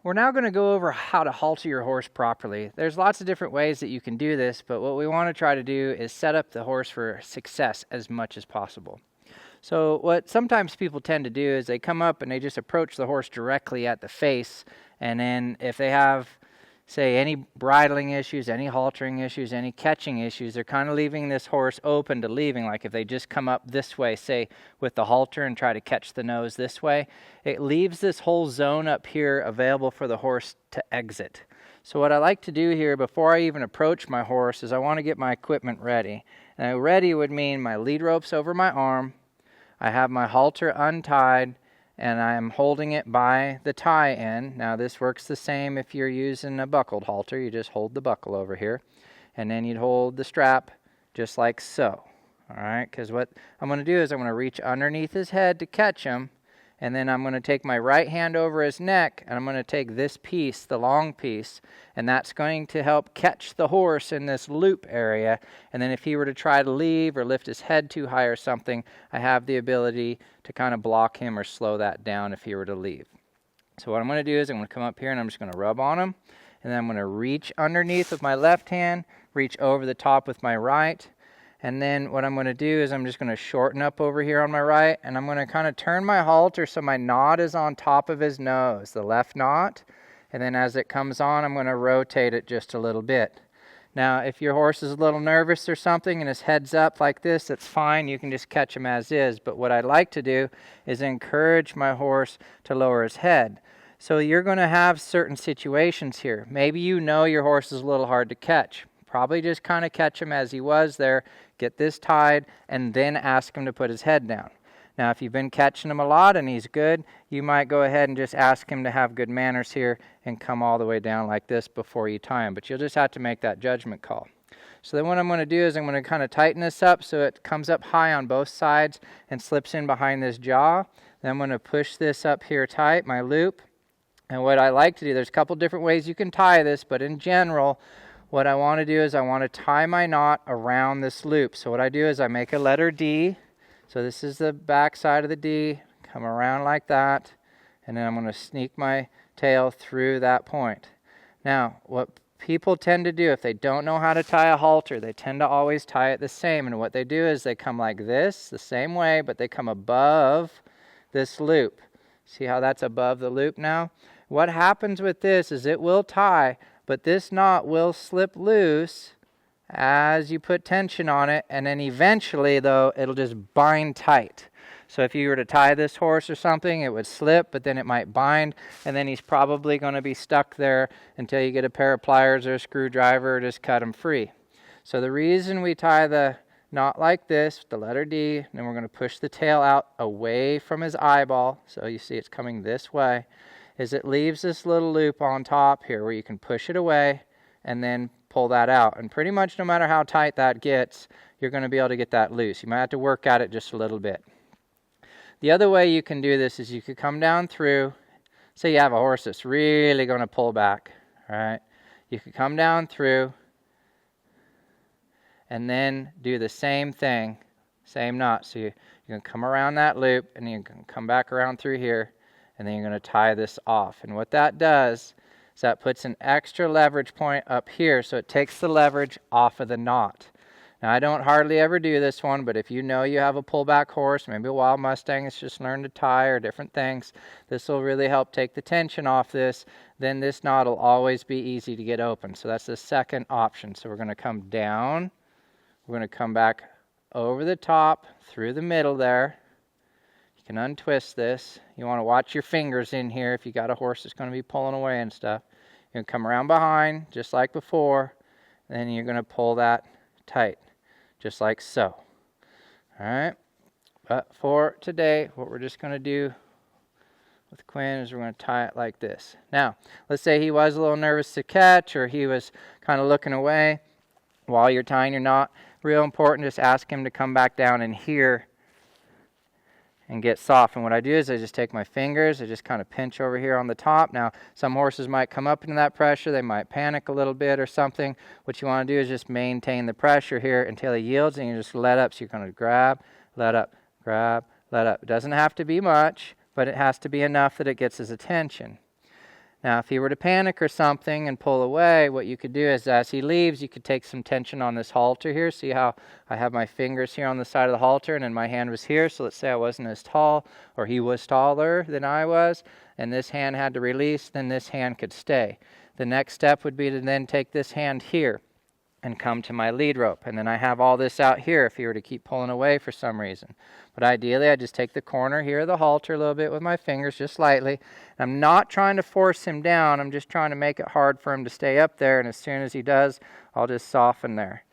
we're now going to go over how to halter your horse properly. There's lots of different ways that you can do this, but what we want to try to do is set up the horse for success as much as possible. So what sometimes people tend to do is they come up and they just approach the horse directly at the face, and then if they have, say, any bridling issues, any haltering issues, any catching issues, they're kind of leaving this horse open to leaving. Like if they just come up this way, say, with the halter and try to catch the nose this way, it leaves this whole zone up here available for the horse to exit. So what I like to do here before I even approach my horse is I want to get my equipment ready. And ready would mean my lead rope's over my arm, I have my halter untied, and I'm holding it by the tie end. Now this works the same if you're using a buckled halter. You just hold the buckle over here, and then you'd hold the strap just like so. All right, because what I'm going to do is I'm going to reach underneath his head to catch him, and then I'm going to take my right hand over his neck, and I'm going to take this piece, the long piece, and that's going to help catch the horse in this loop area. And then if he were to try to leave or lift his head too high or something, I have the ability to kind of block him or slow that down if he were to leave. So what I'm going to do is I'm going to come up here and I'm just going to rub on him, and then I'm going to reach underneath with my left hand, reach over the top with my right. And then what I'm going to do is I'm just going to shorten up over here on my right, and I'm going to kind of turn my halter so my knot is on top of his nose, the left knot. And then as it comes on, I'm going to rotate it just a little bit. Now, if your horse is a little nervous or something and his head's up like this, that's fine. You can just catch him as is. But what I'd like to do is encourage my horse to lower his head. So you're going to have certain situations here. Maybe you know your horse is a little hard to catch. Probably just kind of catch him as he was there, get this tied, and then ask him to put his head down. Now, if you've been catching him a lot and he's good, you might go ahead and just ask him to have good manners here and come all the way down like this before you tie him. But you'll just have to make that judgment call. So then what I'm going to do is I'm going to kind of tighten this up so it comes up high on both sides and slips in behind this jaw. Then I'm going to push this up here tight, my loop. And what I like to do, there's a couple different ways you can tie this, but in general, what I want to do is I want to tie my knot around this loop. So what I do is I make a letter D. So this is the back side of the D. Come around like that. And then I'm going to sneak my tail through that point. Now, what people tend to do if they don't know how to tie a halter, they tend to always tie it the same. And what they do is they come like this, the same way, but they come above this loop. See how that's above the loop now? What happens with this is it will tie, but this knot will slip loose as you put tension on it, and then eventually, though, it'll just bind tight. So if you were to tie this horse or something, it would slip, but then it might bind, and then he's probably going to be stuck there until you get a pair of pliers or a screwdriver or just cut him free. So the reason we tie the knot like this, the letter D, and then we're going to push the tail out away from his eyeball, so you see it's coming this way, is it leaves this little loop on top here where you can push it away and then pull that out. And pretty much no matter how tight that gets, you're going to be able to get that loose. You might have to work at it just a little bit. The other way you can do this is you could come down through, say you have a horse that's really going to pull back, all right? You could come down through and then do the same thing, same knot. So you can come around that loop and you can come back around through here, and then you're going to tie this off. And what that does is that puts an extra leverage point up here, so it takes the leverage off of the knot. Now, I don't hardly ever do this one, but if you know you have a pullback horse, maybe a wild Mustang that's just learned to tie or different things, this will really help take the tension off this. Then this knot will always be easy to get open. So that's the second option. So we're going to come down. We're going to come back over the top, through the middle there. You can untwist this. You want to watch your fingers in here if you got a horse that's going to be pulling away and stuff. You're going to come around behind, just like before, and then you're going to pull that tight, just like so. All right? But for today, what we're just going to do with Quinn is we're going to tie it like this. Now, let's say he was a little nervous to catch, or he was kind of looking away while you're tying your knot. Real important, just ask him to come back down in here and get soft. And what I do is I just take my fingers, I just kind of pinch over here on the top. Now, some horses might come up into that pressure, they might panic a little bit or something. What you want to do is just maintain the pressure here until he yields, and you just let up. So you're going to grab, let up, grab, let up. It doesn't have to be much, but it has to be enough that it gets his attention. Now, if he were to panic or something and pull away, what you could do is as he leaves, you could take some tension on this halter here. See how I have my fingers here on the side of the halter and then my hand was here. So let's say I wasn't as tall or he was taller than I was and this hand had to release, then this hand could stay. The next step would be to then take this hand here and come to my lead rope. And then I have all this out here if he were to keep pulling away for some reason. But ideally, I just take the corner here of the halter a little bit with my fingers, just lightly. I'm not trying to force him down. I'm just trying to make it hard for him to stay up there. And as soon as he does, I'll just soften there.